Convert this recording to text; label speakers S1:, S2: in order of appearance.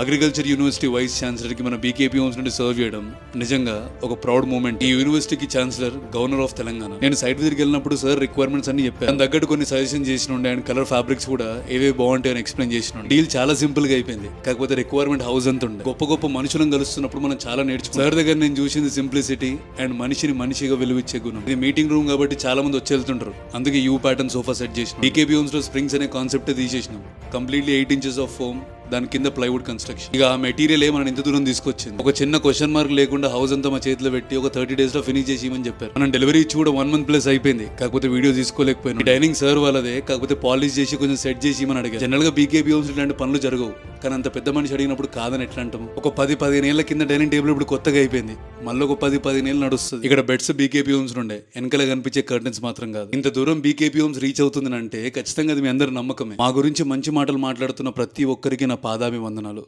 S1: Agriculture university vice chancellor కి మన BKP homes నుండి సర్వ్ చేయడం నిజంగా ఒక ప్రౌడ్ మూమెంట్. ఈ యూనివర్సిటీకి ఛాన్సలర్ గవర్నర్ ఆఫ్ తెలంగాణ. నేను సైట్ విజిట్కి వెళ్ళినప్పుడు సార్ రిక్వైర్మెంట్స్ అన్ని చెప్పాను. దాని తగ్గట్టు కొన్ని సజెషన్ చేసిన ఉండే అండ్ కలర్ ఫ్యాబ్రిక్స్ కూడా ఏవే బాగుంటాయి అని ఎక్స్ప్లెయిన్ చేసిన. డీల్ చాలా సింపుల్ గా అయిపోయింది. కాకపోతే రిక్వైర్మెంట్ హౌస్ అంత ఉండే. గొప్ప గొప్ప మనుషులను కలుస్తున్నప్పుడు మనం చాలా నేర్చుకున్నాం. సార్ దగ్గర నేను చూసింది సింప్లిసిటీ అండ్ మనిషిని మనిషిగా విలువిచ్చే గుణం. ఇది మీటింగ్ రూమ్ కాబట్టి చాలా మంది వచ్చి వెళ్తుంటారు. అందుకే యూ ప్యాటర్న్ సోఫా సెట్ చేసిన. బీకేపీ హోమ్స్ లో స్ప్రింగ్స్ అనే కాన్సెప్ట్ తీసేసినాం. కంప్లీట్లీ 8 inches ఆఫ్ ఫోమ్, దాని కింద ప్లైవుడ్ కన్స్ట్రక్షన్. ఇక ఆ మెటీరియల్ మనం ఇంత దూరం తీసుకొచ్చింది. ఒక చిన్న క్వశ్చన్ మార్క్ లేకుండా హౌస్ అంతా మా చేతిలో పెట్టి ఒక 30 days లో ఫినిష్ చేసి ఇవ్వమని చెప్పారు. మనం డెలివరీ ఇచ్చి కూడా 1 month plus అయిపోయింది. కాకపోతే వీడియో తీసుకోలేకపోయినా. డైనింగ్ సర్వ్ వాళ్ళదే, కాకపోతే పాలిష్ చేసి కొంచెం సెట్ చేసి ఇవ్వమని అడిగారు. జనరల్ గా బీకేపీ హోమ్స్ ఇలాంటి పనులు జరగవు, కానీ అంత పెద్ద మనిషి అడిగినప్పుడు కాదని ఎట్లా అంటాము. ఒక 10-15 ఏళ్ల కింద డైనింగ్ టేబుల్ ఇప్పుడు కొత్తగా అయిపోయింది. మళ్ళీ ఒక 10-15 ఏళ్ళు నడుస్తుంది. ఇక్కడ బెడ్స్ బీకేపీ హోమ్స్ నుండే, వెనకాల కనిపించే కర్టన్స్ మాత్రం కాదు. ఇంత దూరం బీకేపీ హోమ్స్ రీచ్ అవుతుంది అంటే ఖచ్చితంగా అది మీ అందరి నమ్మకమే. మా గురించి మంచి మాటలు మాట్లాడుతున్న ప్రతి ఒక్కరికి నా పాదాభివందనాలు.